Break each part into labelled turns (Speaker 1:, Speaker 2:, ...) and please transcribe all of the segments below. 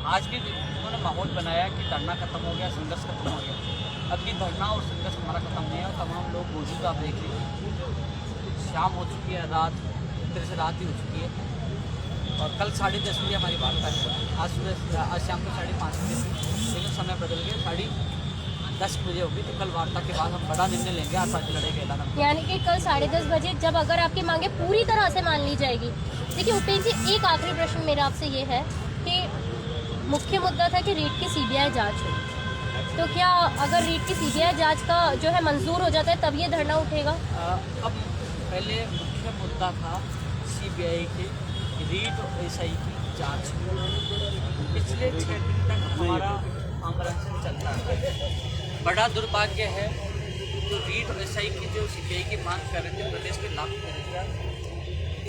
Speaker 1: आज भी उन्होंने माहौल बनाया कि धरना खत्म हो गया, संघर्ष खत्म हो गया। अब भी धरना और संघर्ष हमारा खत्म नहीं है और तमाम लोग मौजूद आप देख लीजिए। शाम हो चुकी है, रात एक तरह से रात ही हो चुकी है और कल 10:30 बजे हमारी वार्ता है। आज शाम को 5:30 बजे थी, लेकिन समय बदल गया, 10:30 बजे होगी। तो कल वार्ता के बाद हम बड़ा निर्णय लेंगे, आतंकी लड़ाई का ऐलान।
Speaker 2: यानी कि कल 10:30 बजे जब अगर आपकी मांगे पूरी तरह से मान ली जाएगी। देखिए उपेंद्र जी, एक आखिरी प्रश्न मेरा आपसे ये है कि मुख्य मुद्दा था कि रीट की सीबीआई जांच हो, तो क्या अगर रीट की सीबीआई जांच का जो है मंजूर हो जाता है तब ये धरना उठेगा?
Speaker 1: अब पहले मुख्य मुद्दा था सीबीआई की रीट और एसआई की जांच। पिछले 6 दिन तक हमारा आंदोलन चलता है। बड़ा दुर्भाग्य है जो रीट और एसआई की जो सीबीआई की मांग कर रहे थे, प्रदेश के लाखों बेरोजगार,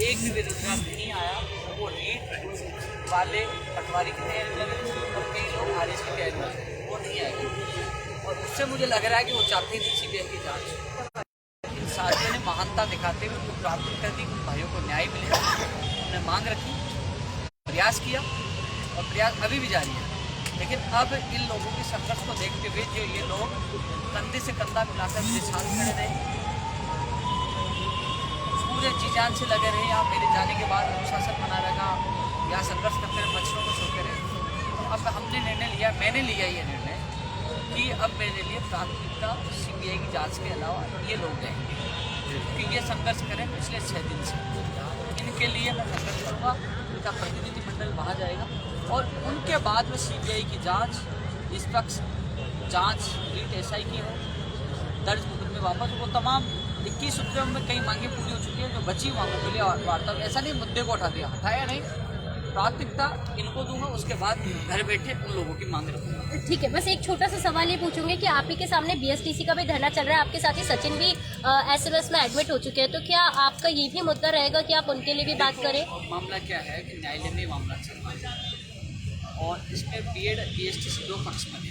Speaker 1: एक भी बेरोजगार नहीं आया। वो रीट वाले पटवारी की तैयारी कर रहे थे और कई लोग आरएस की तैयारी कर रहे थे, वो नहीं आएगी। और उससे मुझे लग रहा है कि वो चाहते नहीं सीबीआई की जांच। इन साथियों ने महानता दिखाते हुए उनको प्राथमिकता दी, उन भाइयों को न्याय मिले, उन्होंने मांग रखी, प्रयास किया और प्रयास अभी भी जारी है। लेकिन अब इन लोगों के संघर्ष को देखते हुए जो ये लोग कंधे से कंधा मिलाकर मेरे साथ खड़े रहे, पूरे जी जान से लगे रहे, या मेरे जाने के बाद अनुशासन बना रहेगा या संघर्ष करते रहे, मच्छरों को छोड़ते रहे। तो अब हमने निर्णय लिया, मैंने लिया ये निर्णय कि अब मेरे लिए प्राथमिकता सीबीआई की जांच के अलावा ये लोग रहेंगे कि ये संघर्ष करें पिछले 6 दिन से। इनके लिए मैं संघर्ष करूँगा, उनका प्रतिनिधिमंडल वहाँ जाएगा और उनके बाद में सीबीआई की जांच, निष्पक्ष जांच रीट एसआई की हो, दर्ज मुकदमे वापस वो तमाम 21 रुपये में कई मांगे पूरी हो चुकी है। जो बची मांगों के लिए वार्ता, ऐसा नहीं मुद्दे को उठा दिया, हटाया नहीं, प्राथमिकता इनको दूंगा, उसके बाद घर बैठे उन लोगों की मांग रखूंगा।
Speaker 2: ठीक है, बस एक छोटा सा सवाल ये पूछूंगे कि आप ही के सामने बीएसटीसी का भी धरना चल रहा है, आपके साथ ही सचिन भी एसएमएस में एडमिट हो चुके हैं, तो क्या आपका ये भी मुद्दा रहेगा कि आप उनके लिए भी बात करें?
Speaker 1: मामला क्या है कि न्यायालय में मामला चल रहा है और इसमें बीएड बीएसटीसी 2 पक्ष बने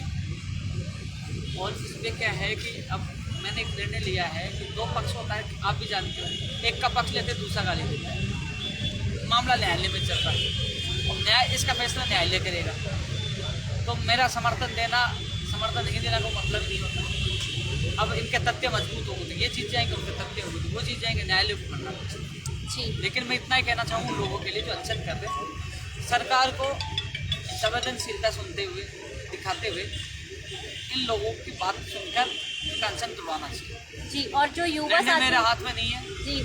Speaker 1: और इसमें क्या है कि अब मैंने एक निर्णय लिया है कि 2 पक्ष होता है, आप भी जानते हो, एक का पक्ष लेते दूसरा गाली देता है। मामला न्यायालय में चल रहा है और न्याय इसका फैसला न्यायालय करेगा। तो मेरा समर्थन नहीं देना को मतलब नहीं होता। अब इनके तथ्य मजबूत होंगे तो ये चीज़ जाएंगे, उनके तथ्य होंगे तो वो चीज़ जाएंगे, न्यायालय को करना जी। लेकिन मैं इतना ही कहना चाहूँगा लोगों के लिए जो अनशन कर रहे हैं, सरकार को संवेदनशीलता सुनते हुए, दिखाते हुए इन लोगों की बात सुनकर उनका अनशन तुड़वाना चाहिए
Speaker 2: जी। और जो युवा साथी
Speaker 1: मेरे हाथ में नहीं है
Speaker 2: जी,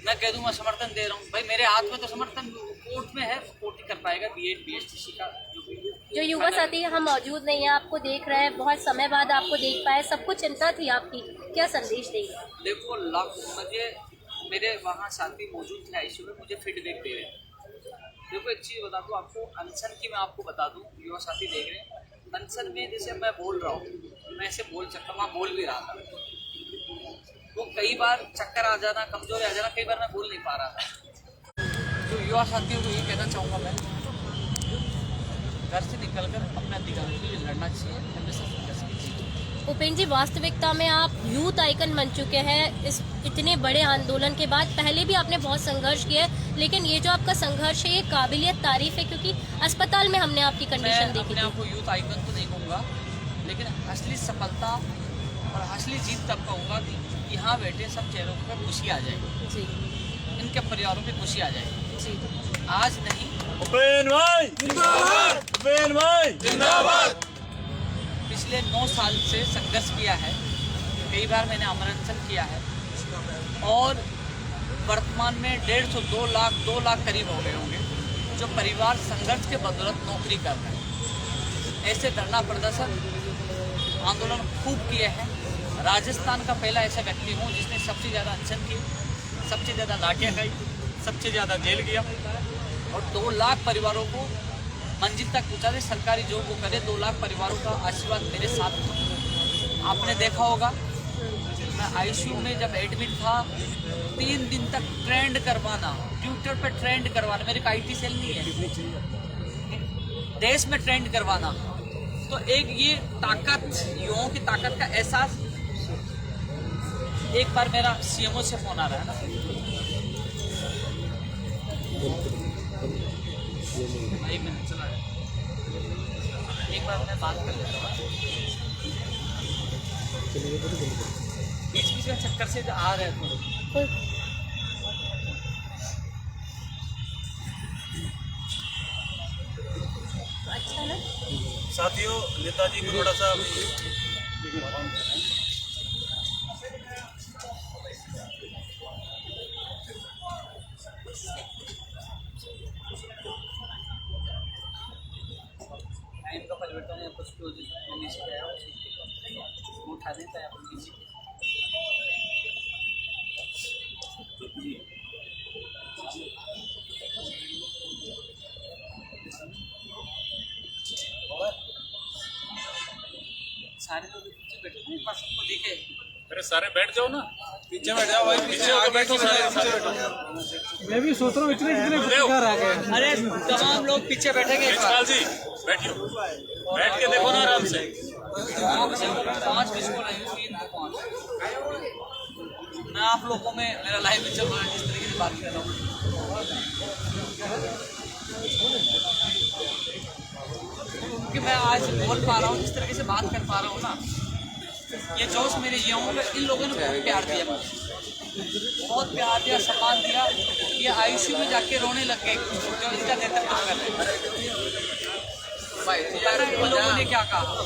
Speaker 1: मैं कह दूँ मैं समर्थन दे रहा हूँ, भाई मेरे हाथ में तो समर्थन कोर्ट में है, कोर्ट ही कर पाएगा बीएड बीएसटीसी का।
Speaker 2: जो युवा साथी हम मौजूद नहीं है, आपको देख रहे हैं, बहुत समय बाद आपको देख पाए, सबको चिंता थी आपकी, क्या संदेश देंगे?
Speaker 1: देखो मुझे मेरे वहाँ साथी मौजूद थे आईसीयू में, मुझे फीडबैक दे रहे हैं। देखो एक चीज़ बता दूँ आपको, अनशन की मैं आपको बता दूँ, युवा साथी देख रहे हैं, अनशन में जैसे मैं बोल रहा हूँ, मैं ऐसे बोल सकता, वहाँ बोल भी रहा था, वो कई बार चक्कर आ जाना, कमजोरी आ जाना, कई बार मैं बोल नहीं पा रहा था। जो युवा साथियों को ये कहना चाहूँगा मैं, घर से निकलकर अपने अधिकारों के लिए लड़ना चाहिए, हमेशा संघर्ष कीजिए।
Speaker 2: उपेंद्र जी, वास्तविकता में आप यूथ आइकन बन चुके हैं इस इतने बड़े आंदोलन के बाद। पहले भी आपने बहुत संघर्ष किया है, लेकिन ये जो आपका संघर्ष है ये काबिलियत तारीफ है, क्योंकि अस्पताल में हमने आपकी कंडीशन देखी थी।
Speaker 1: मैं आपको यूथ आइकन तो नहीं कहूँगा, लेकिन असली सफलता और असली जीत तब कहूँगा कि यहाँ बैठे सब चेहरों पर खुशी आ जाएगी
Speaker 2: जी,
Speaker 1: इनके परिवारों पे खुशी आ जाएगी
Speaker 2: जी।
Speaker 1: आज नहीं।
Speaker 3: उपेंद्र भाई जिंदाबाद, उपेंद्र भाई जिंदाबाद।
Speaker 1: पिछले 9 साल से संघर्ष किया है, कई बार मैंने अमरअनशन किया है और वर्तमान में 150 2 लाख करीब हो गए होंगे जो परिवार संघर्ष के बदौलत नौकरी कर रहे हैं। ऐसे धरना प्रदर्शन आंदोलन खूब किए हैं। राजस्थान का पहला ऐसा व्यक्ति हूँ जिसने सबसे ज़्यादा अनशन की, सबसे ज़्यादा लाठियाँ खाई, सबसे ज़्यादा जेल गया और 2 लाख परिवारों को मंजिल तक पहुँचा दे। सरकारी जॉब को करे, 2 लाख परिवारों का आशीर्वाद मेरे साथ था। आपने देखा होगा मैं आईसीयू में जब एडमिट था, 3 दिन तक ट्रेंड करवाना, ट्विटर पे ट्रेंड करवाना, मेरे का आईटी सेल नहीं है, देश में ट्रेंड करवाना। तो एक ये ताकत, युवाओं की ताकत का एहसास। एक बार मेरा सीएमओ से फोन आ रहा है ना, एक मिनट चला है। एक बार मैं बात कर लेता हूँ। बीच बीच में चक्कर से आ रहे थे।
Speaker 2: अच्छा ना।
Speaker 3: साथियों, नेताजी को थोड़ा सा
Speaker 1: इनका परिवर्तन है, कुछ तो नीचे गया वो उठा देता है अपन नीचे। सारे लोग पीछे बैठे थे, बस सबको दिखे।
Speaker 3: अरे सारे बैठ जाओ ना, पीछे बैठ जाओ भाई, पीछे होकर बैठो सारे, पीछे बैठो।
Speaker 4: मैं भी सोच रहा हूँ इतने पत्रकार आ गए।
Speaker 1: अरे तमाम लोग पीछे बैठेंगे।
Speaker 3: केजरीवाल जी बैठियो, बैठ के देखो ना आराम से।
Speaker 1: 5 मिस कॉल आई, 3 को 5। मैं आप लोगों में मेरा लाइव में चल रहा है, जिस तरीके से बात कर रहा हूँ, क्योंकि मैं आज बोल पा रहा हूँ, जिस तरीके से बात कर पा रहा हूँ ना, ये जोश मेरे युवाओं में, इन लोगों ने बहुत प्यार दिया मुझे, बहुत प्यार दिया, सम्मान दिया। ये आईसीयू में जाके रोने लग गए जो इसका नेतृत्व कर रहे हैं। इन लोगों ने क्या कहा,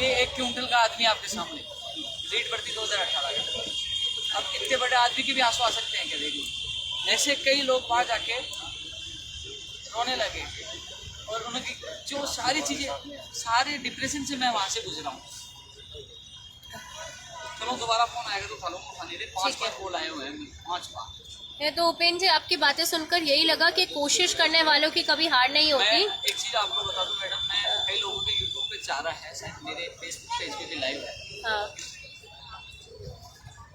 Speaker 1: ये 1 क्विंटल का आदमी आपके सामने, लीड बढ़ती 2018 का। अब इतने बड़े आदमी की भी आंसू आ सकते हैं क्या? देखिए, ऐसे कई लोग वहाँ जाके रोने लगे और उनकी जो सारी चीज़ें, सारे डिप्रेशन से मैं वहाँ से गुजरा हूँ। चलो दोबारा फोन आएगा तो उठा लो, उठा नहीं रहे। 5 बार कॉल आए हुए हैं, 5 बार।
Speaker 2: तो उपेंद्र जी, आपकी बातें सुनकर यही लगा कि कोशिश करने वालों की कभी हार नहीं
Speaker 1: मैं
Speaker 2: होती।
Speaker 1: एक चीज़ आपको बता दूं मैडम, मैं कई लोगों के यूट्यूब पे जा रहा है, शायद मेरे फेसबुक पेज पे भी लाइव है।
Speaker 2: हाँ,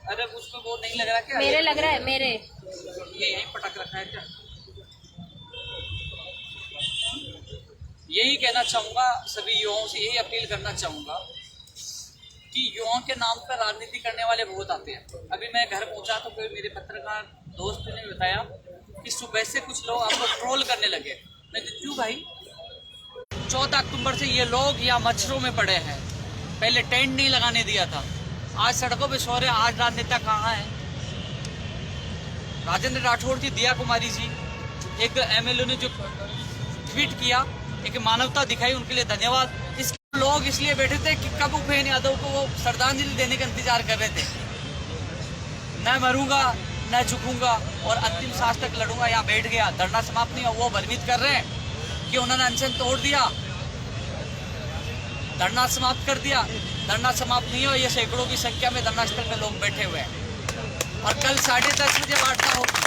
Speaker 1: अरे उसमें वो नहीं लग रहा क्या?
Speaker 2: मेरे लग रहा है, मेरे
Speaker 1: ये यही पटक रखा है क्या? यही कहना चाहूँगा, सभी युवाओं से यही अपील करना चाहूँगा कि युवाओं के नाम पर राजनीति करने वाले बहुत आते हैं। अभी मैं घर पहुँचा तो कोई मेरे पत्रकार दोस्त ने बताया कि सुबह से कुछ लोग आपको ट्रोल करने लगे। मैं क्यों भाई? 14 अक्टूबर से ये लोग या मच्छरों में पड़े हैं, पहले टेंट नहीं लगाने दिया था, आज सड़कों पे सो रहे। आज राजनेता कहाँ है? राजेंद्र राठौड़ जी, दिया कुमारी जी, एक एमएलए ने जो ट्वीट किया, एक मानवता दिखाई, उनके लिए धन्यवाद। इस लोग इसलिए बैठे थे कि कब उपेंद्र यादव को वो श्रद्धांजलि देने का इंतजार कर रहे थे। न मरूंगा न झुकूंगा और अंतिम सांस तक लड़ूंगा, यहाँ बैठ गया, धरना समाप्त नहीं हुआ। वो भ्रमित कर रहे हैं कि उन्होंने अनशन तोड़ दिया, धरना समाप्त कर दिया। धरना समाप्त नहीं हुआ, ये सैकड़ों की संख्या में धरना स्थल पे लोग बैठे हुए हैं और कल 10:30 बजे वार्ता होगी।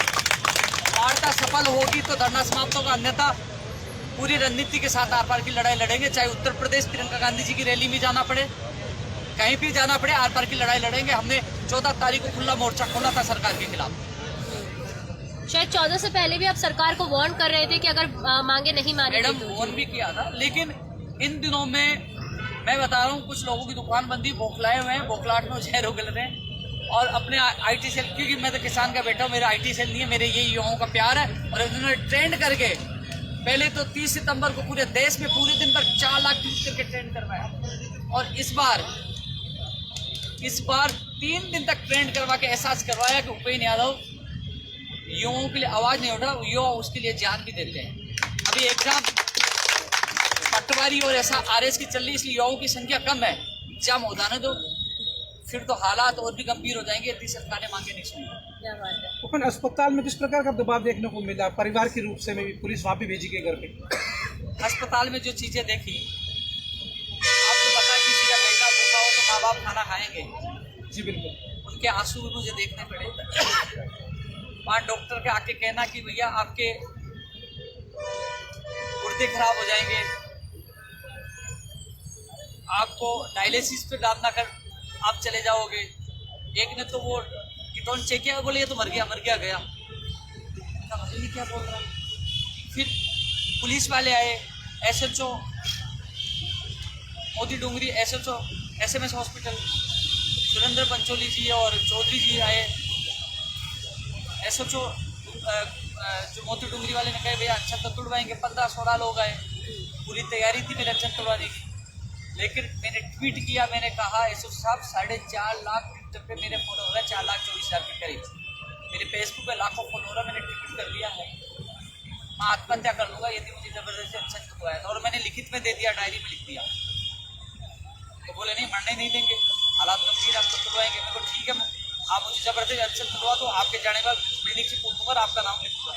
Speaker 1: वार्ता सफल होगी तो धरना समाप्त होगा, अन्यथा पूरी रणनीति के साथ आर पार की लड़ाई लड़ेंगे। चाहे उत्तर प्रदेश प्रियंका गांधी जी की रैली में जाना पड़े, कहीं भी जाना पड़े, आर पार की लड़ाई लड़ेंगे। हमने 14 तारीख को खुला मोर्चा खोला था सरकार के खिलाफ।
Speaker 2: शायद 14 से पहले भी आप सरकार को वार्न कर रहे थे कि अगर मांगे नहीं मानी
Speaker 1: मैडम, वार्न भी किया था, लेकिन इन दिनों में मैं बता रहा हूँ, कुछ लोगों की दुकान बंदी, बौखलाए हुए हैं, बौखलाहट में जहर उगल रहे हैं और अपने IT सेल, क्योंकि मैं तो किसान का बेटा हूँ, मेरा IT सेल नहीं है, मेरे ये युवाओं का प्यार है। और इन्होंने ट्रेंड करके, पहले तो 30 सितंबर को पूरे देश में पूरे दिन पर 4 लाख ट्वीट करके ट्रेंड करवाया और इस बार 3 दिन तक ट्रेंड करवा के एहसास करवाया कि उपेंद्र यादव युवाओं के लिए आवाज नहीं उठा, युवा उसके लिए जान भी देते हैं। अभी एग्जाम पटवारी और ऐसा RS की चल रही, इसलिए युवाओं की संख्या कम है। एग्जाम होने दो, फिर तो हालात और भी गंभीर हो जाएंगे यदि सरकार ने मांगे नहीं सुनी।
Speaker 2: क्या बात है।
Speaker 4: ओपन अस्पताल में किस प्रकार का दबाव देखने को मिला? परिवार के रूप से में भी पुलिस वहाँ पे भेजी गई घर पे।
Speaker 1: अस्पताल में जो चीजें देखी, आपको पता है किसी का बेटा भूखा हो तो माँ बाप खाना खाएंगे।
Speaker 4: जी बिल्कुल।
Speaker 1: उनके आंसू भी मुझे देखने पड़े। वहाँ डॉक्टर के आके कहना कि भैया आपके गुर्दे खराब हो जाएंगे, आपको डायलिसिस पे डालना कर आप चले जाओगे। एक ने तो वो कीटोन चेक किया, बोले ये तो मर गया गया। क्या बोल रहा। फिर पुलिस वाले आए, SHO Modi Dungri, SHO SMS hospital, Surendra Pancholi ji और चौधरी जी आए, SHO जो मोती डूंगरी वाले ने कहे भैया अच्छन तो तुड़वाएंगे, 15-16 लोग आए, पूरी तैयारी थी मेरे अच्छन तुड़वाने की। लेकिन मैंने ट्वीट किया, मैंने कहा एसओ साहब 4.5 लाख ट्विटर पे मेरे फॉलोअर है, 4,24,000 के करीब। मेरे फेसबुक पे लाखों फॉलोअर, मैंने ट्वीट कर दिया है मैं आत्महत्या कर लूँगा यदि मुझे ज़बरदस्ती अच्छन तुड़वाया था। और मैंने लिखित में दे दिया, डायरी में लिख दिया। तो बोले नहीं मरने नहीं देंगे, हालात गंभीर, आपको तुड़वाएंगे। मेरे को ठीक है, आप मुझे ज़बरदस्ती अच्छन तुड़वा दो, आपके जाने का बिल्डिंग से कूदूंगा और आपका नाम लिखूंगा।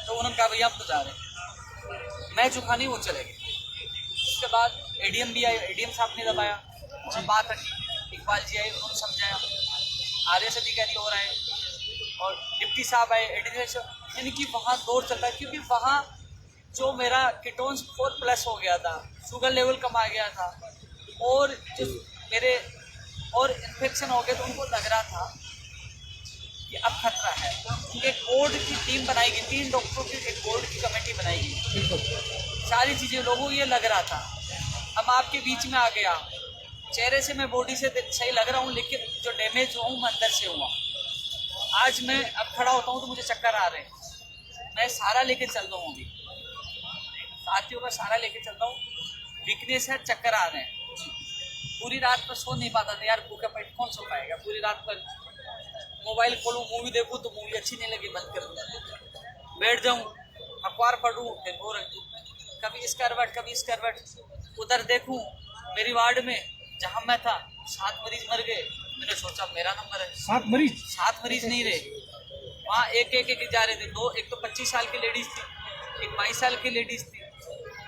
Speaker 1: तो उन्होंने कहा भैया हम तो जा रहे हैं। मैं चुका नहीं, वो चले गए। उसके बाद एडीएम भी आए, एडीएम साहब ने दबाया, उन्होंने बात रखी, इकबाल जी आए, उन्होंने समझाया, आरएस अधिकारी और आए और डिप्टी साहब आए, एडीएम, यानी कि वहाँ दौर चल रहा है। क्योंकि वहाँ जो मेरा कीटोन्स 4+ हो गया था, शुगर लेवल कम आ गया था और जो मेरे और इन्फेक्शन हो गए, तो उनको लग रहा था कि अब खतरा है। एक बोर्ड की टीम बनाई गई, 3 डॉक्टरों की एक बोर्ड की कमेटी बनाई गई, सारी चीज़ें लोगों को ये लग रहा था। हम आपके बीच में आ गया, चेहरे से मैं बॉडी से सही लग रहा हूँ, लेकिन जो डैमेज हुआ हूँ मैं अंदर से हुआ। आज मैं अब खड़ा होता हूँ तो मुझे चक्कर आ रहे हैं। मैं सहारा लेके चल रहा हूँ, अभी साथियों का सहारा लेके चल रहा हूँ, वीकनेस है, चक्कर आ रहे हैं। पूरी रात पर सो नहीं पाता था यार, भूखा पेट कौन सो पाएगा। पूरी रात पर मोबाइल खोलूँ, मूवी देखूँ तो मूवी अच्छी नहीं लगी, बंद कर दूँ। बैठ जाऊँ, अखबार पढ़ूँ, फिर वो रख दूँ, कभी इस करवट कभी इस करवट। उधर देखूँ मेरी वार्ड में जहाँ मैं था 7 मरीज मर गए। मैंने सोचा मेरा नंबर है। 7 मरीज नहीं रहे वहाँ, एक जा रहे थे। एक तो 25 साल की लेडीज थी, एक 22 साल की लेडीज थी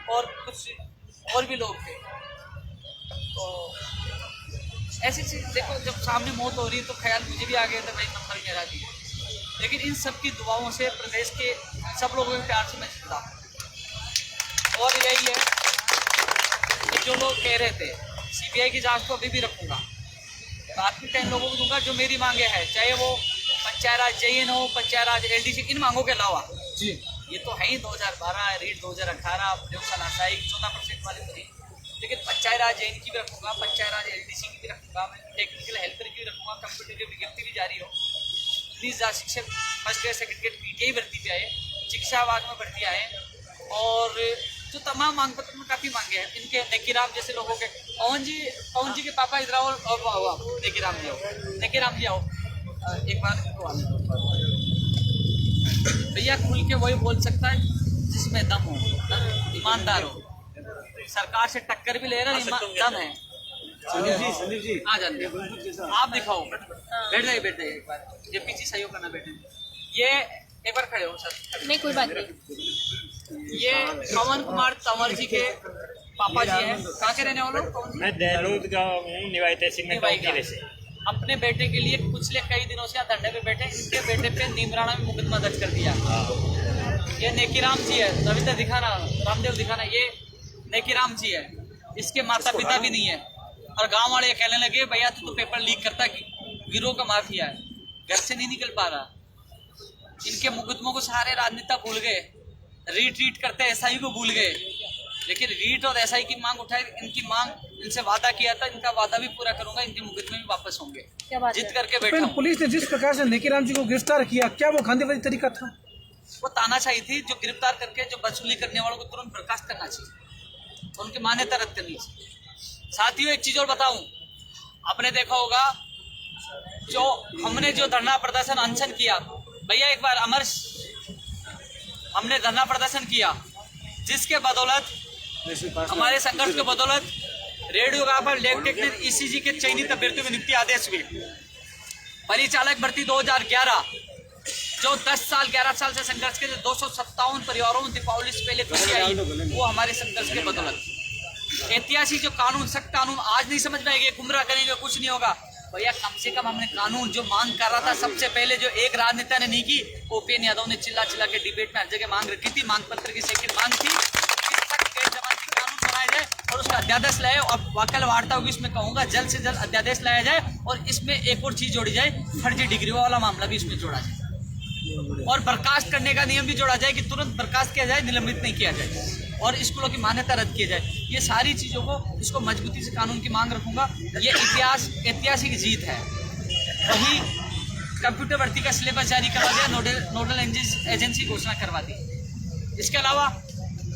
Speaker 1: और कुछ और भी लोग थे। तो ऐसी चीज देखो, जब सामने मौत हो रही है तो ख्याल मुझे भी आ गया था भाई नंबर मेरा भी है। लेकिन इन सब की दुआओं से, प्रदेश के सब लोगों के प्यार से मैं जिंदा। और यही है कि जो लोग कह रहे थे सीबीआई की जांच को अभी भी रखूंगा, प्राथमिकता इन लोगों को दूंगा जो मेरी मांगे हैं, चाहे वो पंचायत राज JN हो, पंचायत राज LDC, इन मांगों के अलावा जी ये तो है ही 2012 रीट 2018 प्रयोगशाला आशायी 14% वाले तो नहीं, लेकिन पंचायत राज JN की भी रखूंगा, पंचायत राज LDC की भी रखूंगा, मैं टेक्निकल हेल्पर की भी रखूंगा। कंप्यूटर विज्ञप्ति भी जारी हो, प्लीज शिक्षक first year second year PTI भर्ती पे आए, शिक्षा विभाग में भर्ती आए। और जो तमाम मांग पत्र में काफ़ी मांगे हैं इनके, नेकीराम जैसे लोगों के, पवन जी के पापा इधर आओ और नेकीराम जी आओ एक बार। भैया खुल के वही बोल सकता है जिसमें दम हो, ईमानदार हो, सरकार से टक्कर भी ले रहा दम है। संदीप जी आ जाते आप दिखाओ, बैठ जाइए एक बार, ये पीछे सहयोग करना बैठे, ये एक बार खड़े हो सर।
Speaker 2: नहीं कोई बात नहीं।
Speaker 1: ये पवन कुमार तंवर जी के पापा जी हैं, कहाँ के रहने वाले हो?
Speaker 5: मैं देहलूद का हूँ, निवाई तहसील में टोंकी से।
Speaker 1: अपने बेटे के लिए पिछले कई दिनों से यहाँ धरने पे बैठे, इनके बेटे पे नीमराणा में मुकदमा दर्ज कर दिया। ये नेकीराम जी है, रविंद्र दिखाना, रामदेव दिखाना, ये नेकीराम जी है, इसके माता पिता भी नहीं है। और गांव वाले कहने लगे भैया तू तो पेपर लीक करता, गिरोह का माफिया है, घर से नहीं निकल पा रहा। इनके मुकदमों को सारे राजनेता भूल गए, रीट करते SI को भूल गए। लेकिन रीट और SI की मांग उठाई, इनकी मांग, इनसे वादा किया था, इनका वादा भी पूरा करूंगा, इनके मुकदमे भी वापस होंगे, जिद करके बैठा हूं।
Speaker 4: पुलिस ने जिस प्रकार से नेकीराम जी को गिरफ्तार किया, क्या वो गांधीवादी तरीका था?
Speaker 1: वो तानाशाही थी, जो गिरफ्तार करके जो वसूली करने वालों को तुरंत बर्खास्त करना चाहिए, उनकी मान्यता रद्द करनी चाहिए। साथियों एक चीज और बताऊं, आपने देखा होगा जो हमने जो धरना प्रदर्शन अनशन किया, भैया एक बार अमर, हमने धरना प्रदर्शन किया जिसके बदौलत, हमारे संघर्ष के बदौलत रेडियो पर लैब टेक्निक ECG के चयनित अभ्यर्थियों में नियुक्ति आदेश हुए। परिचालक भर्ती 2011, जो 10 साल 11 साल से संघर्ष के 257 परिवारों में दीपावली से पहले खुशी आई, वो हमारे संघर्ष के बदौलत। ऐतिहासिक जो कानून, सख्त कानून आज नहीं समझ में आएंगे, गुमराह करेंगे, कुछ नहीं होगा। भैया कम से कम हमने कानून जो मांग कर रहा था, सबसे पहले जो एक राजनेता ने नहीं की, OPN यादव ने चिल्ला के डिबेट में हर जगह मांग रखी थी, मांग पत्र की सेकंड मांग थी, कानून बनाया जाए और उसका अध्यादेश लाए। और वकल वार्ता होगी, इसमें कहूँगा जल्द से जल्द अध्यादेश लाया जाए और इसमें एक और चीज जोड़ी जाए, फर्जी डिग्री वाला मामला भी इसमें जोड़ा जाए और बर्खास्त करने का नियम भी जोड़ा जाए कि तुरंत बर्खास्त किया जाए, निलंबित नहीं किया जाए, और स्कूलों की मान्यता रद्द की जाए। ये सारी चीज़ों को, इसको मजबूती से कानून की मांग रखूंगा। ये ऐतिहासिक जीत है। वही कंप्यूटर भर्ती का सिलेबस जारी करवा दिया, नोडल एजेंसी घोषणा करवा दी। इसके अलावा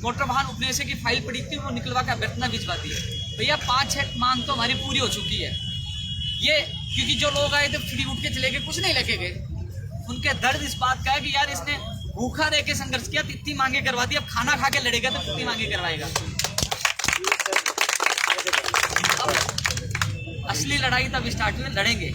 Speaker 1: मोटर वाहन उपनिवेशक की फाइल पड़ी थी, वो निकलवा कर अभ्यर्थना भिजवा दी। भैया 5-6 मांग तो हमारी पूरी हो चुकी है। ये क्योंकि जो लोग आए थे फ्री उठ के चले गए, कुछ नहीं लेके गए। उनके दर्द इस बात का है कि यार इसने भूखा रह के संघर्ष किया, इतनी मांगे करवा दी, अब खाना खा के लड़ेगा तो कितनी मांगे करवाएगा। अब असली लड़ाई तब स्टार्ट हुई, लड़ेंगे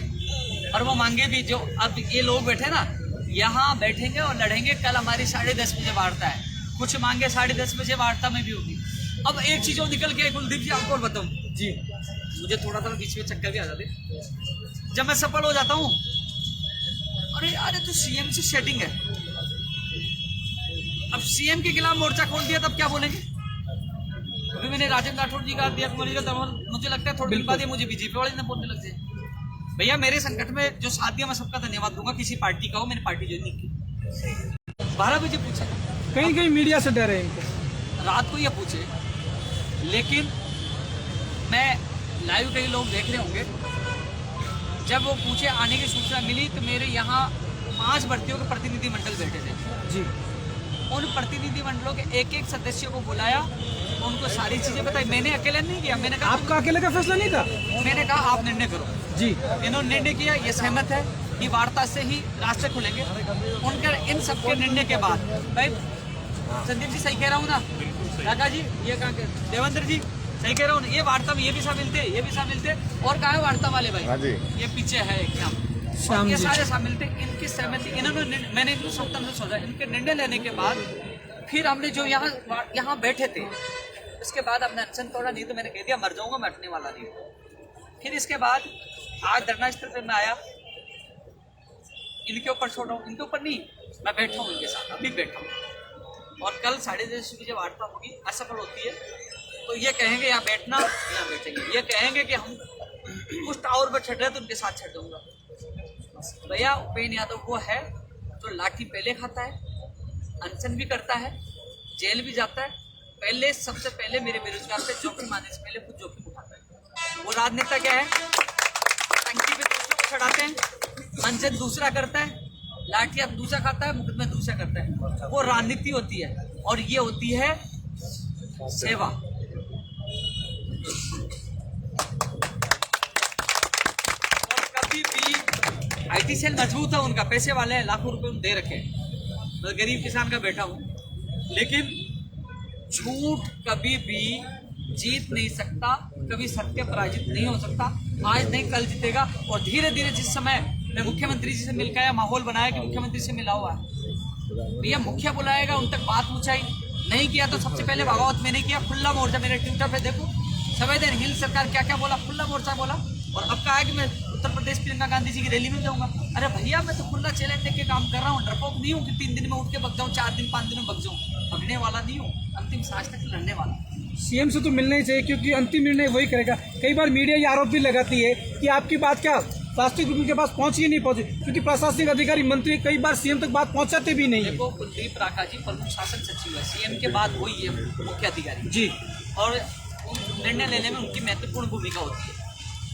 Speaker 1: और वो मांगे भी। जो अब ये लोग बैठे ना, यहाँ बैठेंगे और लड़ेंगे। कल हमारी 10:30 बजे वार्ता है, कुछ मांगे 10:30 बजे वार्ता में भी होगी। अब एक चीज निकल के कुलदीप जी आपको और बताऊं जी, मुझे थोड़ा सा बीच में चक्कर भी आ जाते जब मैं सफल हो जाता हूँ। अरे अरे तो सीएम से सेटिंग है, अब सीएम के खिलाफ मोर्चा खोल दिया तब क्या बोलेंगे। अभी मैंने राजेंद्र राठौड़ जी का दिया, मुझे लगता है थोड़ी दिन बाद ये मुझे बीजेपी वाले ने बोलने लग जाए। भैया मेरे संकट में जो साथ दिया मैं सबका धन्यवाद दूंगा, किसी पार्टी का हो, मैंने पार्टी ज्वाइन नहीं की। 12 बजे पूछा,
Speaker 4: कहीं कहीं मीडिया से डरे इनके,
Speaker 1: रात को ये पूछे, लेकिन मैं लाइव कई लोग देख रहे होंगे, जब वो पूछे आने की सूचना मिली तो मेरे यहाँ 5 भर्तियों के प्रतिनिधि मंडल बैठे थे जी। उन प्रतिनिधि मंडलों के एक सदस्यों को बुलाया, उनको सारी चीजें बताई। मैंने अकेले नहीं किया, मैंने कहा
Speaker 4: आपका अकेले का फैसला नहीं था,
Speaker 1: मैंने कहा आप निर्णय करो जी। इन्होंने निर्णय किया, ये सहमत है कि वार्ता से ही रास्ते खुलेंगे। उनके इन सबके निर्णय के बाद भाई संदीप जी सही कह रहा हूँ ना, काका जी ये कहा, देवेंद्र जी सही कह रहा हूँ, ये वार्ता में ये भी शामिल थे, ये भी शामिल थे। और कहा है वार्ता वाले भाई, ये पीछे है एकदम, ये सारे शामिल थे। इनकी सहमति, इन्होंने, मैंने इनको स्वतंत्र सोचा। इनके निर्णय लेने के बाद फिर हमने जो यहाँ बैठे थे, उसके बाद हमने अनशन तोड़ा। नहीं तो मैंने कह दिया मर जाऊंगा, मैं हटने वाला नहीं। फिर इसके बाद आज धरना स्थल पे मैं आया, इनके ऊपर छोड़ा हूँ, इनके ऊपर नहीं, मैं बैठा हूँ इनके साथ, अभी बैठा हूँ। और कल 10:30 बजे वार्ता होगी, असफल होती है तो ये कहेंगे यहाँ बैठना, यहाँ बैठेंगे। ये कहेंगे कि हम उस टावर पर चढ़ रहे तो उनके साथ चढ़ दूंगा। भैया उपेंद्र यादव वो है जो लाठी पहले खाता है, अनशन भी करता है, जेल भी जाता है। पहले सबसे पहले मेरे बेरोजगार पे जोखिम आने से पहले खुद जोखिम उठाता है। वो राजनेता क्या है, टंकी पे दूसरों को चढ़ाते हैं, अनशन दूसरा करता है, लाठी अब दूसरा खाता है, मुकदमे दूसरा करता है। वो राजनीति होती है और ये होती है सेवा। और कभी भी आईटी सेल मजबूत है उनका, पैसे वाले हैं, लाखों रुपए दे रखे हैं। मैं गरीब किसान का बेटा हूँ, लेकिन झूठ कभी भी जीत नहीं सकता, कभी सत्य पराजित नहीं हो सकता। आज नहीं कल जीतेगा। और धीरे धीरे जिस समय मैं मुख्यमंत्री जी से मिल के आया, माहौल बनाया कि मुख्यमंत्री से मिला हुआ है, भैया मुखिया बुलाएगा, उन तक बात पहुंचाई। नहीं किया तो सबसे पहले बगावत मैंने किया, खुला मोर्चा। मेरे ट्विटर पे देखो, संवेदन हिल सरकार क्या क्या बोला, खुला मोर्चा बोला। और अब कहा है कि मैं उत्तर प्रदेश प्रियंका गांधी जी की रैली में जाऊंगा। अरे भैया मैं तो खुला चैलेंज देके काम कर रहा हूँ, डरपोक नहीं हूँ कि 3 दिन में उठ के बग जाऊँ, 4 दिन 5 दिन में बग जाऊँ। भगने वाला नहीं हूँ, अंतिम सांस तक लड़ने वाला।
Speaker 4: सीएम से तो मिलना ही चाहिए, क्योंकि अंतिम निर्णय वही करेगा। कई बार मीडिया ये आरोप भी लगाती है कि आपकी बात क्या राष्ट्रीय ग्रुप के पास पहुंची नहीं पहुंची, क्योंकि प्रशासनिक अधिकारी मंत्री कई बार सीएम तक बात पहुंचाते भी नहीं है।
Speaker 1: देखो कुलदीप राठा जी प्रमुख शासन सचिव है, सीएम के बाद वही है मुख्य अधिकारी
Speaker 4: जी,
Speaker 1: और निर्णय लेने में उनकी महत्वपूर्ण भूमिका होती है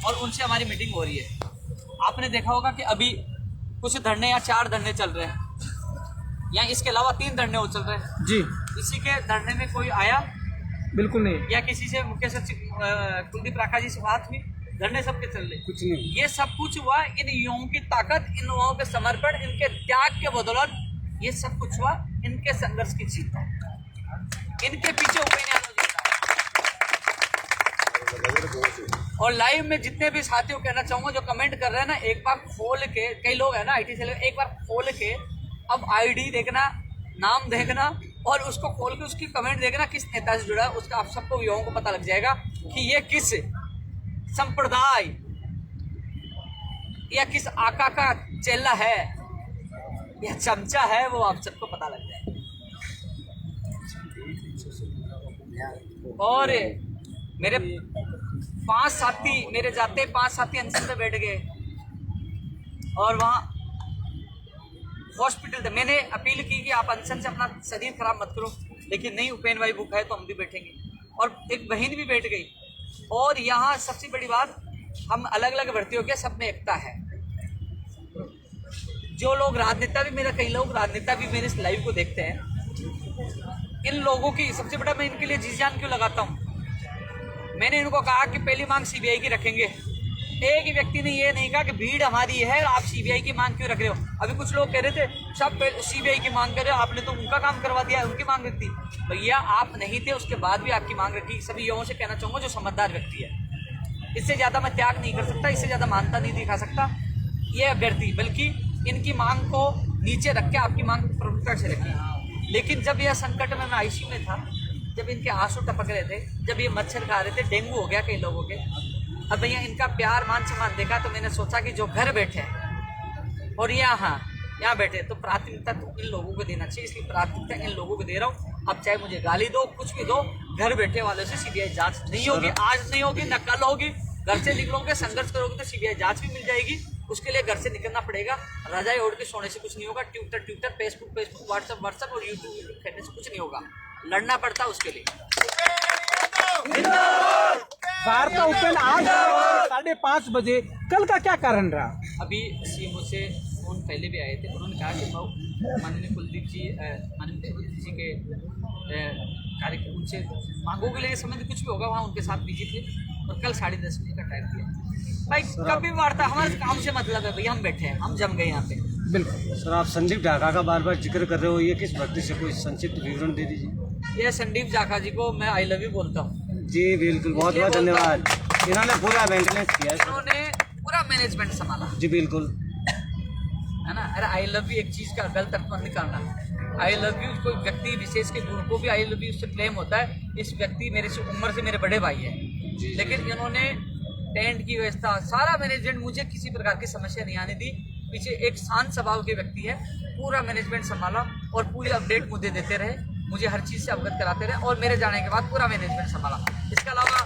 Speaker 1: और उनसे हमारी मीटिंग हो रही है। आपने देखा होगा कि अभी कुछ धरने या 4 धरने चल रहे हैं, या इसके अलावा 3 धरने हो चल रहे हैं
Speaker 4: जी।
Speaker 1: इसी के धरने में कोई आया
Speaker 4: बिल्कुल नहीं,
Speaker 1: या किसी से मुख्य सचिव कुलदीप राठा जी से बात हुई? धरने सबके चल रहे,
Speaker 4: कुछ नहीं।
Speaker 1: ये सब कुछ हुआ इन युवाओं की ताकत, इन युवाओं के समर्पण, इनके त्याग के बदौलत ये सब कुछ हुआ, इनके संघर्ष की जीत है। इनके पीछे उपेंद्र यादव जी था। और लाइव में जितने भी साथियों कहना चाहूंगा जो कमेंट कर रहे हैं ना, एक बार खोल के, कई लोग है ना आईटी सेल, एक बार खोल के अब आईडी देखना, नाम देखना और उसको खोल के उसकी कमेंट देखना किस नेता से जुड़ा है, उसका आप सबको युवाओं को पता लग जाएगा कि ये किस संप्रदाय या किस आका का चेला है या चमचा है, वो आप सबको पता लग जाएगा। और मेरे 5 साथी, मेरे जाते 5 साथी अनशन पे बैठ गए और वहाँ हॉस्पिटल थे। मैंने अपील की कि आप अनशन से अपना शरीर खराब मत करो, लेकिन नहीं, उपेंद्र भाई भूखा है तो हम भी बैठेंगे। और एक बहन भी बैठ गई। और यहाँ सबसे बड़ी बात, हम अलग अलग भर्ती हो गए, सब में एकता है। जो लोग राजनेता भी, मेरा कई लोग राजनेता भी मेरे इस लाइव को देखते हैं, इन लोगों की सबसे बड़ा मैं इनके लिए जी जान क्यों लगाता हूँ। मैंने इनको कहा कि पहली मांग सीबीआई की रखेंगे, एक ही व्यक्ति ने ये नहीं कहा कि भीड़ हमारी है, आप सीबीआई की मांग क्यों रख रहे हो। अभी कुछ लोग कह रहे थे सब सीबीआई की मांग कर रहे हो, आपने तो उनका काम करवा दिया, उनकी मांग रखी। भैया आप नहीं थे, उसके बाद भी आपकी मांग रखी। सभी युवाओं से कहना चाहूँगा जो समझदार व्यक्ति है, इससे ज़्यादा मैं त्याग नहीं कर सकता, इससे ज़्यादा मानता नहीं दिखा सकता ये अभ्यर्थी, बल्कि इनकी मांग को नीचे रख के आपकी मांग प्रमुखता से रखी। लेकिन जब यह संकट में मैं आईसीयू में था, जब इनके आंसू टपक रहे थे, जब ये मच्छर खा रहे थे, डेंगू हो गया कई लोगों के, अब भैया इनका प्यार मान सम्मान देखा तो मैंने सोचा कि जो घर बैठे हैं और यहाँ बैठे तो प्राथमिकता तो इन लोगों को देना चाहिए, इसलिए प्राथमिकता इन लोगों को दे रहा हूँ। अब चाहे मुझे गाली दो, कुछ भी दो, घर बैठे वालों से सीबीआई जांच नहीं होगी, आज नहीं होगी न कल होगी। घर से निकलोगे, संघर्ष करोगे तो सीबीआई जांच भी मिल जाएगी। उसके लिए घर से निकलना पड़ेगा, रजाई ओढ़ के सोने से कुछ नहीं होगा, ट्विटर फेसबुक व्हाट्सएप और यूट्यूब खेलने से कुछ नहीं होगा, लड़ना पड़ता है उसके लिए।
Speaker 4: वार्ता ओपन आज 5:30 बजे, कल का क्या कारण रहा?
Speaker 1: अभी सीएमओ से फोन पहले भी आए थे, उन्होंने कहा कि माननीय कुलदीप जी, माननीय मुख्यमंत्री जी के कार्यक्रम से मांगों के लिए संबंधित कुछ भी होगा, वहाँ उनके साथ बिजी थे और कल 10:30 बजे का टाइम दिया। भाई कभी वार्ता, हमारे काम से मतलब है भैया, हम बैठे हैं, हम जम गए यहाँ पे।
Speaker 4: बिल्कुल
Speaker 6: सर, आप संदीप ढाका का बार बार जिक्र कर रहे हो, ये किस व्यक्ति से, कोई संक्षिप्त विवरण दे दीजिए।
Speaker 1: ये संदीप जाखा जी को मैं आई लव यू बोलता हूँ
Speaker 6: जी बिल्कुल, बहुत बहुत धन्यवाद। इन्होंने पूरा मेंटेनेंस किया है,
Speaker 1: इन्होंने पूरा मैनेजमेंट संभाला
Speaker 6: जी बिल्कुल,
Speaker 1: है ना। अरे आई लव यू एक चीज़ का गलत अर्थ मत निकालना। आई लव यू कोई व्यक्ति विशेष के गुण को भी आई लव यू से क्लेम होता है। इस व्यक्ति मेरे से उम्र से मेरे बड़े भाई हैं, लेकिन इन्होंने टेंट की व्यवस्था, सारा मैनेजमेंट, मुझे किसी प्रकार की समस्या नहीं आने दी। पीछे एक शांत स्वभाव के व्यक्ति है, पूरा मैनेजमेंट संभाला और पूरी अपडेट मुझे देते रहे, मुझे हर चीज़ से अवगत कराते रहे और मेरे जाने के बाद पूरा मैनेजमेंट संभाला। इसके अलावा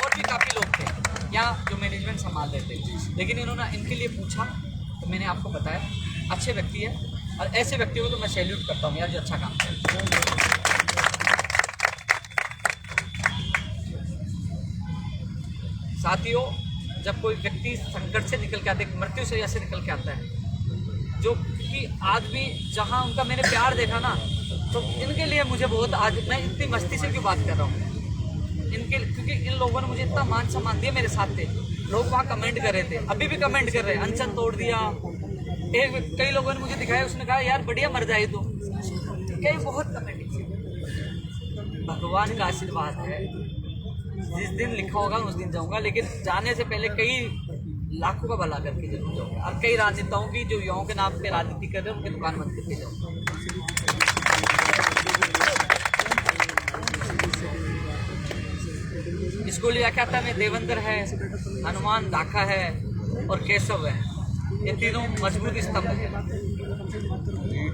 Speaker 1: और भी काफ़ी लोग थे यहाँ जो मैनेजमेंट संभाल रहे थे, लेकिन इन्होंने इनके लिए पूछा तो मैंने आपको बताया अच्छे व्यक्ति है और ऐसे व्यक्तियों को तो मैं सैल्यूट करता हूँ यार, जो अच्छा काम करते। साथियों, जब कोई व्यक्ति संकट से निकल के आता है, मृत्यु से ऐसे निकल के आता है, जो कि आदमी जहाँ उनका मैंने प्यार देखा ना, तो इनके लिए मुझे बहुत, आज मैं इतनी मस्ती से क्यों बात कर रहा हूँ इनके, क्योंकि इन लोगों ने मुझे इतना मान सम्मान दिया, मेरे साथ थे लोग, वहाँ कमेंट कर रहे थे, अभी भी कमेंट कर रहे हैं, अनशन तोड़ दिया। कई लोगों ने मुझे दिखाया, उसने कहा यार बढ़िया मर जाए तो, कई बहुत कमेंट। भगवान का आशीर्वाद है, जिस दिन लिखा होगा उस दिन जाऊंगा, लेकिन जाने से पहले कई लाखों का भला करके जरूर जाऊंगा। और कई राजनेताओं की जो युवाओं के नाम पे राजनीति कर रहे हैं, उनकी दुकान बंद करके जाऊंगा। स्कूल व्याख्याता में देवेंद्र है, हनुमान ढाका है और केशव है, ये तीनों मजबूत स्तंभ है।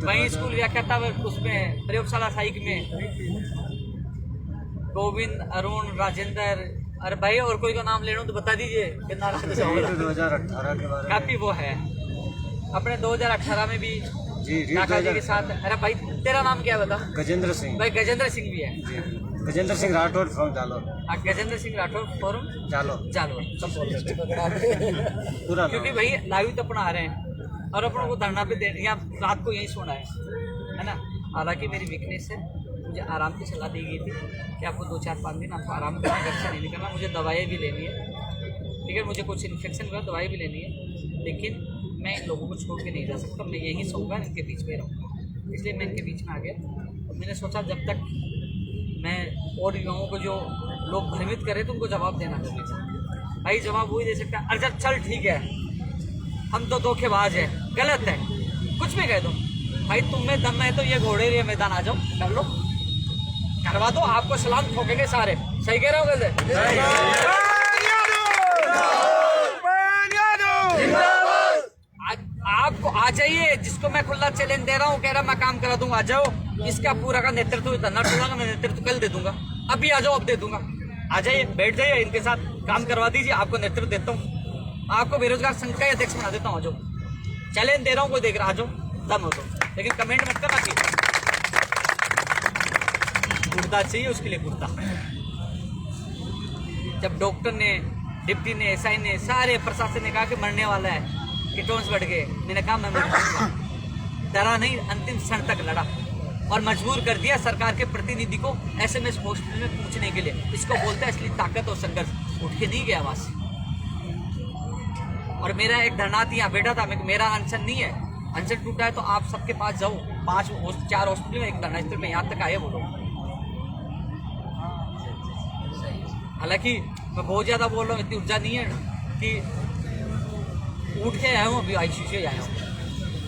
Speaker 1: वहीं स्कूल व्याख्याता उसमें प्रयोगशाला साइक में गोविंद, अरुण, राजेंद्र, अरे भाई और कोई का नाम ले लूं तो बता दीजिए कितना।
Speaker 6: 2018 के बारे में
Speaker 1: काफी वो है, अपने 2018 में भी ढाका जी के साथ। अरे भाई तेरा नाम क्या है बता?
Speaker 6: गजेंद्र सिंह।
Speaker 1: भाई गजेंद्र सिंह भी है,
Speaker 6: गजेंद्र सिंह राठौर फ्रॉम जालोर।
Speaker 1: गजेंद्र सिंह राठौर फ्रॉम
Speaker 6: जालोर
Speaker 1: सब बोल रहे
Speaker 6: पूरा
Speaker 1: क्योंकि भाई लाइव तो अपना आ रहे हैं और अपनों को धरना पे दे, या रात को यही सोना है ना। हालांकि मेरी वीकनेस है, मुझे आराम की सलाह दी गई थी कि आपको 2-4-5 दिन आपको आराम करना, घर से नहीं निकलना। मुझे दवाई भी लेनी है, ठीक है, मुझे कुछ इन्फेक्शन हुआ, दवाई भी लेनी है, लेकिन मैं इन लोगों को छोड़ के नहीं जा सकता। मैं यहीं सोऊंगा, इनके बीच में रहूँगा, इसलिए मैं इनके बीच में आ गया। और मैंने सोचा जब तक मैं और युवाओं को जो लोग भ्रमित करें तो उनको जवाब देना चाहिए। भाई जवाब वही दे सकता है, अरे चल ठीक है हम तो धोखेबाज है, गलत है, कुछ भी कह दो भाई, तुम में दम है तो ये घोड़े ये मैदान आ जाओ, कर लो, करवा दो, आपको सलाम ठोकेंगे सारे। सही कह रहे हो गलत? आपको आ जाइए, जिसको मैं खुला चैलेंज दे रहा हूँ, कह रहा मैं काम करा दूंगा, आ जाओ। इसका पूरा का नेतृत्व धरना टोला का मैं नेतृत्व कल दे दूंगा, अभी आ जाओ, अब दे दूंगा, आ जाइए, बैठ जाइए, इनके साथ काम करवा दीजिए, आपको नेतृत्व देता हूँ, आपको बेरोजगार संघ का अध्यक्ष बना देता हूँ, आ जाओ, चैलेंज दे रहा हूँ, कोई देख रहा, आ जाओ, दम हो तो, लेकिन कमेंट मत करना चाहिए, कुर्ता चाहिए उसके लिए कुर्ता। जब डॉक्टर ने, डिप्टी ने, एसआई ने, सारे प्रशासन ने कहा कि मरने वाला है, कीटोन्स बढ़ गए। मैंने कहा मैं मरूंगा, डरा नहीं, अंतिम क्षण तक लड़ा और मजबूर कर दिया सरकार के प्रतिनिधि को SMS हॉस्पिटल में पूछने के लिए। इसको बोलते हैं असली ताकत और संघर्ष। उठ के नहीं गया वहां से। और मेरा एक धरनार्थी यहाँ बैठा था, मेरा अनशन नहीं है, अनशन टूटा है तो आप सबके पास जाओ, 4 हॉस्पिटल में एक धरना स्थल में यहाँ तक आए वो लोग। हालांकि मैं बहुत ज्यादा बोल रहा हूँ, इतनी ऊर्जा नहीं है कि उठ के आया हूँ, अभी ICU से आया हूँ,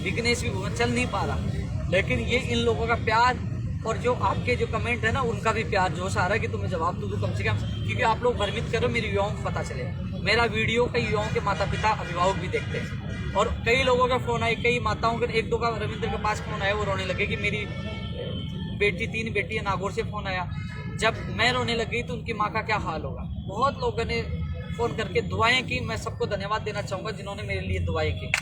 Speaker 1: वीकनेस भी चल नहीं पा रहा। लेकिन ये इन लोगों का प्यार और जो आपके जो कमेंट है ना, उनका भी प्यार जोश आ रहा है कि तुम्हें जवाब दो कम से कम, क्योंकि आप लोग भ्रमित करो, मेरे युवाओं को पता चले। मेरा वीडियो कई युवाओं के माता पिता अभिभावक भी देखते हैं और कई लोगों का फोन आए, कई माताओं के, 1-2 का रविंद्र के पास फोन आया, वो रोने लगे कि मेरी बेटी 3 बेटी है, नागौर से फोन आया। जब मैं रोने लग गई तो उनकी माँ का क्या हाल होगा। बहुत लोगों ने फोन करके दुआएं की, मैं सबको धन्यवाद देना चाहूँगा जिन्होंने मेरे लिए दुआएं की।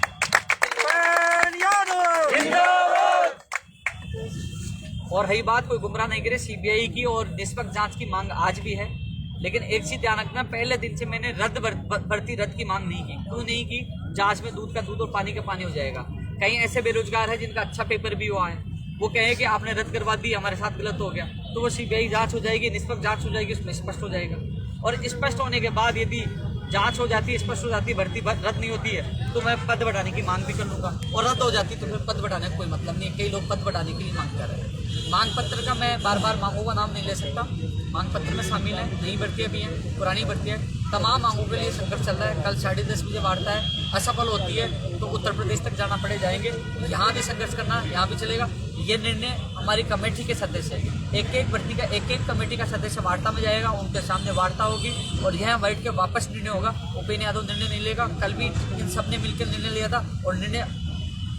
Speaker 1: और रही बात, कोई गुमराह नहीं करे, CBI की और निष्पक्ष जांच की मांग आज भी है। लेकिन एक चीज ध्यान रखना, पहले दिन से मैंने भर्ती रद्द की मांग नहीं की। क्यों नहीं की? जांच में दूध का दूध और पानी का पानी हो जाएगा। कई ऐसे बेरोजगार है जिनका अच्छा पेपर भी हुआ है, वो कहे कि आपने रद्द करवा दी, हमारे साथ गलत हो गया, तो वो CBI जांच हो जाएगी, निष्पक्ष जांच हो जाएगी, उसमें स्पष्ट हो जाएगा। और स्पष्ट होने के बाद यदि जांच हो जाती है, स्पष्ट हो जाती है, भर्ती रद्द नहीं होती है, तो मैं पद बढ़ाने की मांग भी कर लूँगा। और रद्द हो जाती तो फिर पद बढ़ाने का कोई मतलब नहीं है। कई लोग पद बढ़ाने के लिए मांग कर रहे हैं। मांग पत्र का मैं बार बार मांगों का नाम नहीं ले सकता, मांग पत्र में शामिल है, नई भर्तियाँ भी हैं, पुरानी भर्तियाँ, तमाम मांगों के लिए संघर्ष चल रहा है। कल 10:30 बजे वार्ता है, असफल होती है तो उत्तर प्रदेश तक जाना पड़े, जाएंगे, यहाँ भी संघर्ष करना, यहाँ भी चलेगा। ये निर्णय हमारी कमेटी के सदस्य है, एक भर्ती का एक कमेटी का सदस्य वार्ता में जाएगा, उनके सामने वार्ता होगी और यहाँ बैठ के वापस निर्णय होगा। उपेन्द्र यादव निर्णय नहीं लेगा, कल भी इन सब ने मिलकर निर्णय लिया था और निर्णय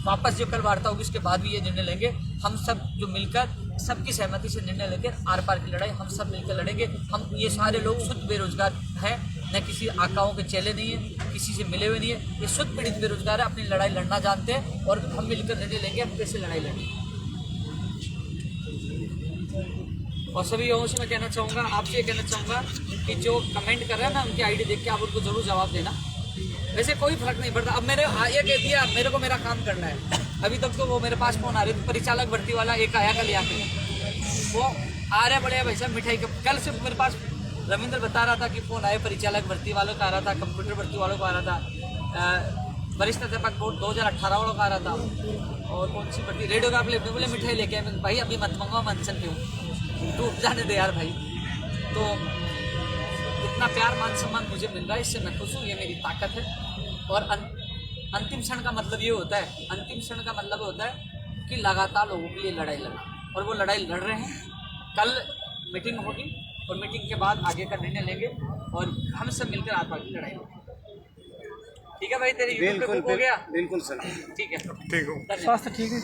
Speaker 1: वापस जो कल वार्ता होगी उसके बाद भी ये निर्णय लेंगे। हम सब जो मिलकर सबकी सहमति से निर्णय लेकर आर पार की लड़ाई हम सब मिलकर लड़ेंगे। हम ये सारे लोग शुद्ध बेरोजगार हैं, न किसी आकाओं के चेले नहीं है, किसी से मिले हुए नहीं है, ये शुद्ध पीड़ित बेरोजगार है, अपनी लड़ाई लड़ना जानते हैं और हम मिलकर निर्णय लेंगे हम कैसे लड़ाई लड़ेंगे। और सभी युवाओं से मैं कहना चाहूँगा, आपसे ये कहना चाहूँगा कि जो कमेंट कर रहे हैं ना, उनकी ID देख के आप उनको जरूर जवाब देना। वैसे कोई फर्क नहीं पड़ता। अब मैंने ये कह दिया, मेरे को मेरा काम करना है। अभी तक तो वो मेरे पास फोन आ रहे थे, परिचालक भर्ती वाला एक आया कल यहाँ पे, वो आ रहे बड़े भाई साहब मिठाई का। कल सिर्फ मेरे पास रविंद्र बता रहा था कि फोन आए परिचालक भर्ती वालों का आ रहा था, कंप्यूटर भर्ती वालों का आ रहा था, वरिष्ठ अध्यापक बोर्ड 2018 वालों का आ रहा था, और कौन सी भर्ती रेडियोग्राफ लेने बोले मिठाई लेके आए। भाई अभी मत मंगवाओ, मंचन पे हूँ, तू जाने दे यार भाई। तो इतना प्यार मान सम्मान मुझे मिल रहा है, इससे मैं खुश हूँ, ये मेरी ताकत है। और अंतिम क्षण का मतलब ये होता है, अंतिम क्षण का मतलब होता है कि लगातार लोगों के लिए लड़ाई लड़ना, और वो लड़ाई लड़ रहे हैं। कल मीटिंग होगी और मीटिंग के बाद आगे का निर्णय लेंगे और हम सब मिलकर आर पार की लड़ाई लड़ेंगे। ठीक है भाई, तेरे यूट्यूब पे हो गया?
Speaker 6: बिल्कुल सर,
Speaker 1: ठीक है,
Speaker 3: ठीक हो।
Speaker 4: स्वास्थ्य ठीक है।